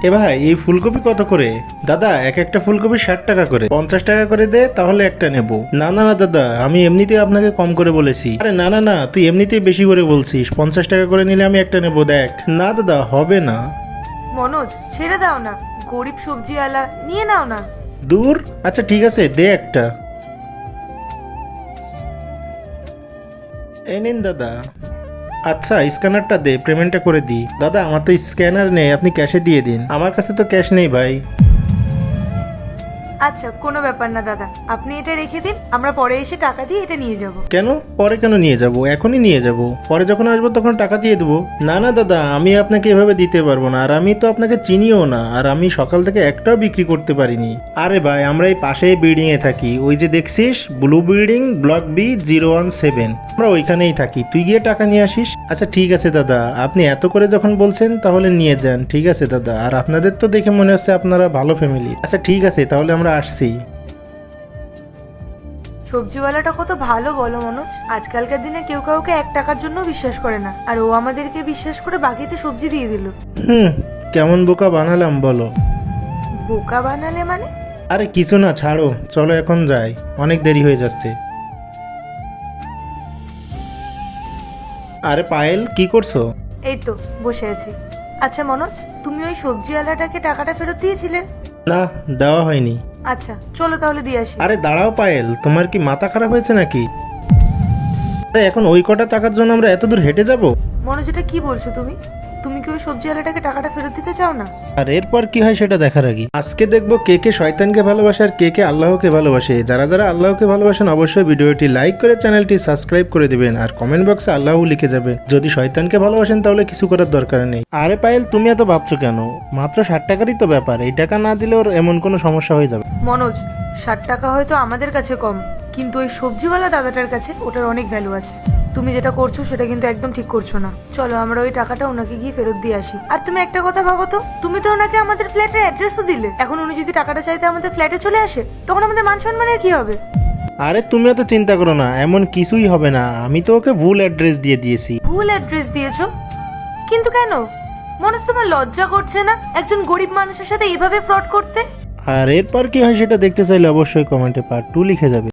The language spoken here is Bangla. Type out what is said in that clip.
এ ভাই এই ফুলকপি কত করে? দাদা এক একটা ফুলকপি 60 টাকা করে, 50 টাকা করে দে, তাহলে একটা নেব। না না না দাদা, আমি এমনিতেই আপনাকে কম করে বলেছি। আরে না না না, তুই এমনিতেই বেশি করে বলছিস, 50 টাকা করে নিলে আমি একটা নেব। দেখ না দাদা, হবে না। মনোজ, ছেড়ে দাও না, গরিব সবজিওয়ালা, নিয়ে নাও না। দূর, আচ্ছা ঠিক আছে, দে একটা। এই নিন দাদা। আচ্ছা স্ক্যানারটা দে, পেমেন্টটা করে দিই। দাদা আমার তো স্ক্যানার নেই, আপনি ক্যাশে দিয়ে দিন। আমার কাছে তো ক্যাশ নেই ভাই। আচ্ছা কোনো ব্যাপার না দাদা, আপনি এটা রেখে দিন, আমরা পরে এসে টাকা দিয়ে এটা নিয়ে যাব। কেন পরে কেন নিয়ে যাব? এখনই নিয়ে যাব, পরে যখন আসবো তখন টাকা দিয়ে দেবো। না না দাদা, আমি আপনাকে এভাবে দিতে পারবো না, আর আমি তো আপনাকে চিনিও না, আর আমি সকাল থেকে একটাও বিক্রি করতে পারিনি। আরে ভাই আমরা এই পাশেই বিল্ডিং এ থাকি, ওই যে দেখছিস ব্লু বিল্ডিং, ব্লক বি 017, আমরা ওইখানেই থাকি। তুই গিয়ে টাকা নিয়ে আসিস। আচ্ছা ঠিক আছে দাদা, আপনি এত করে যখন বলছেন তাহলে নিয়ে যান। ঠিক আছে দাদা, আর আপনাদের তো দেখে মনে হচ্ছে আপনারা ভালো ফ্যামিলি। আচ্ছা ঠিক আছে, তাহলে আমরা আসছি। সবজিওয়ালাটা কত ভালো বলো মনোজ, আজকালকার দিনে কেউ কাউকে 1 টাকার জন্য বিশ্বাস করে না, আর ও আমাদেরকে বিশ্বাস করে বাকিতে সবজি দিয়ে দিল। কেমন বোকা বানালাম বলো? বোকা বানালে মানে? আরে কিছু না, ছাড়ো, চলো এখন যাই, অনেক দেরি হয়ে যাচ্ছে। আরে পায়েল, কি করছো? এই তো বসে আছি। আচ্ছা মনোজ, তুমি ওই সবজিওয়ালাটাকে টাকাটা ফেরত দিয়েছিলে? না, দেওয়া হয়নি। আচ্ছা চলো তাহলে দিয়ে আসি। আরে দাঁড়াও পায়েল, তোমার কি মাথা খারাপ হয়েছে নাকি? আরে এখন ওই কটা টাকার জন্য আমরা এত দূর হেঁটে যাব? মনোজ এটা কি বলছো তুমি? তুমি কি ওই সবজিওয়ালাটাকে টাকাটা ফেরত দিতে চাও না? আর এরপর কি হয় সেটা দেখার আগে আজকে দেখবো কে কে শয়তানকে ভালোবাসে আর কে কে আল্লাহকে ভালোবাসে। যারা যারা আল্লাহকে ভালোবাসেন অবশ্যই ভিডিওটি লাইক করে চ্যানেলটি সাবস্ক্রাইব করে দিবেন, আর কমেন্ট বক্সে আল্লাহ লিখে যাবেন। যদি শয়তানকে ভালোবাসেন তাহলে কিছু করার দরকার নেই। আরে পায়েল, তুমি এত ভাবছো কেন? মাত্র 60 টাকারই তো ব্যাপার, এই টাকা না দিলে ওর এমন কোনো সমস্যা হয়ে যাবে। মনোজ, 60 টাকা হয়তো আমাদের কাছে কম, কিন্তু ওই সবজিওয়ালা দাদাটার কাছে ওটার অনেক ভ্যালু আছে। তুমি যেটা করছো সেটা কিন্তু একদম ঠিক করছো না। চলো আমরা ওই টাকাটা ওনাকে গিয়ে ফেরত দিয়ে আসি। আর তুমি একটা কথা ভাবো তো, তুমি তো ওনাকে আমাদের ফ্ল্যাটের অ্যাড্রেসও দিলে, এখন উনি যদি টাকাটা চাইতে আমাদের ফ্ল্যাটে চলে আসে, তখন আমাদের মান সম্মানের কি হবে? আরে তুমি অত চিন্তা করো না, এমন কিছুই হবে না। আমি তো ওকে ভুল অ্যাড্রেস দিয়ে দিয়েছি। ভুল অ্যাড্রেস দিয়েছো? কিন্তু কেন মনোজ, তোমার লজ্জা করছে না একজন গরিব মানুষের সাথে এইভাবে ফ্রড করতে? আর এরপর কি হয় সেটা দেখতে চাইলে অবশ্যই কমেন্টে পার্ট 2 লিখে যাবে।